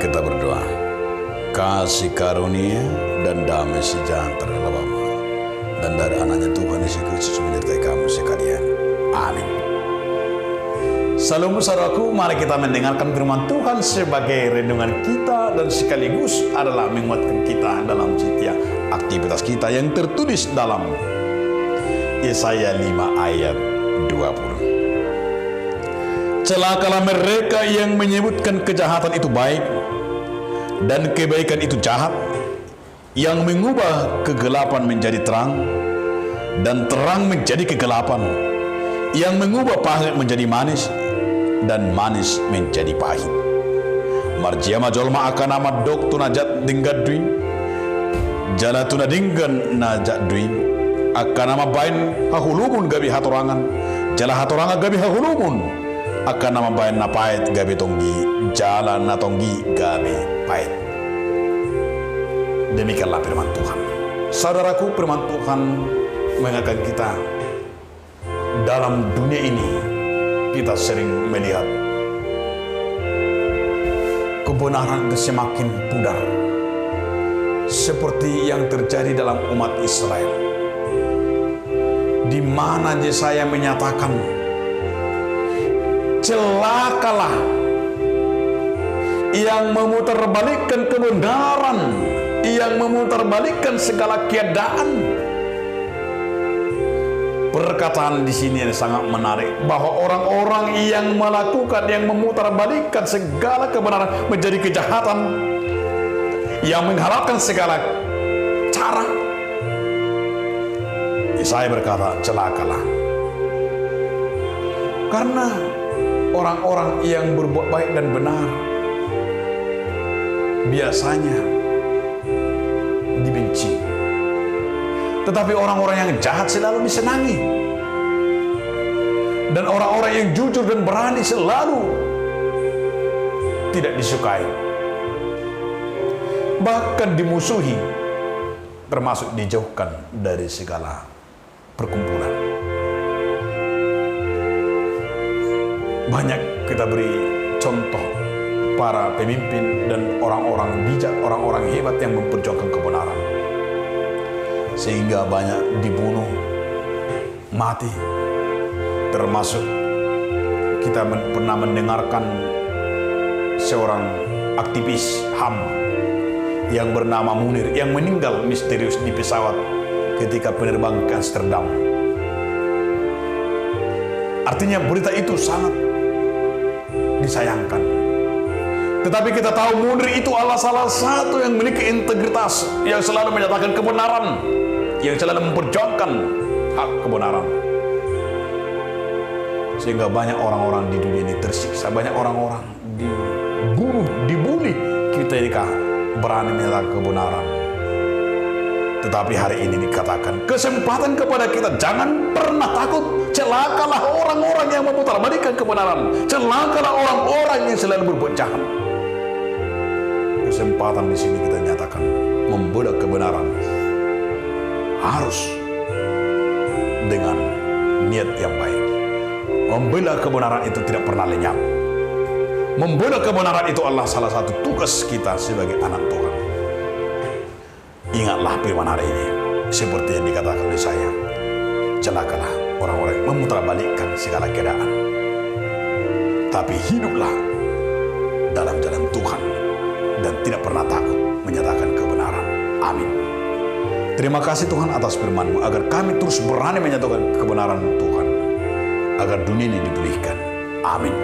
kita berdoa. Kasih karunia dan damai sejahtera dari Bapa dan dari anaknya Tuhan Yesus Kristus menyertai kamu sekalian. Amin. Salam saudaraku, mari kita mendengarkan firman Tuhan sebagai renungan kita dan sekaligus adalah menguatkan kita dalam setiap aktivitas kita yang tertulis dalam Yesaya 5 ayat 20. Celakalah mereka yang menyebutkan kejahatan itu baik dan kebaikan itu jahat, yang mengubah kegelapan menjadi terang dan terang menjadi kegelapan, yang mengubah pahit menjadi manis dan manis menjadi pahit. Marjama jolma akan nama dok tunajat dinggadwi jala tuna dinggan najat dwi akan nama bain hahulumun gabi hatorangan jala hatorangan gabi hahulumun akan nama bayan napait gabi tonggi jalan natonggi gabi pait. Demikianlah firman Tuhan. Saudaraku, firman Tuhan mengingatkan kita dalam dunia ini kita sering melihat kebenaran itu semakin pudar, seperti yang terjadi dalam umat Israel, di mana Yesaya menyatakan, celakalah yang memutarbalikkan kebenaran, yang memutarbalikkan segala keadaan. Perkataan di sini sangat menarik, bahwa orang-orang yang melakukan, yang memutarbalikkan segala kebenaran menjadi kejahatan, yang menghalalkan segala cara, Yesaya berkata, celakalah. Karena orang-orang yang berbuat baik dan benar biasanya dibenci, tetapi orang-orang yang jahat selalu disenangi, dan orang-orang yang jujur dan berani selalu tidak disukai, bahkan dimusuhi, termasuk dijauhkan dari segala perkumpulan. Banyak kita beri contoh para pemimpin dan orang-orang bijak, orang-orang hebat yang memperjuangkan kebenaran, sehingga banyak dibunuh, mati. Termasuk kita pernah mendengarkan seorang aktivis HAM yang bernama Munir yang meninggal misterius di pesawat ketika penerbang ke Amsterdam. Artinya berita itu sangat disayangkan. Tetapi kita tahu Munir itu adalah salah satu yang memiliki integritas, yang selalu menyatakan kebenaran, yang selalu memperjuangkan hak kebenaran. Sehingga banyak orang-orang di dunia ini tersiksa, banyak orang-orang dibunuh, dibuli ketika berani menyatakan kebenaran. Tetapi hari ini dikatakan kesempatan kepada kita, jangan pernah takut. Celakalah orang-orang yang memutarbalikkan kebenaran, celakalah orang-orang yang selalu berbuat jahat. Kesempatan di sini kita nyatakan membela kebenaran harus dengan niat yang baik. Membela kebenaran itu tidak pernah lenyap. Membela kebenaran itu adalah salah satu tugas kita sebagai anak Tuhan. Ingatlah firman hari ini, seperti yang dikatakan oleh saya, celakalah orang-orang yang memutarbalikkan segala keadaan, tapi hiduplah dalam jalan Tuhan dan tidak pernah takut menyatakan kebenaran. Amin. Terima kasih Tuhan atas firman-Mu, agar kami terus berani menyatakan kebenaran Tuhan, agar dunia ini dipulihkan. Amin.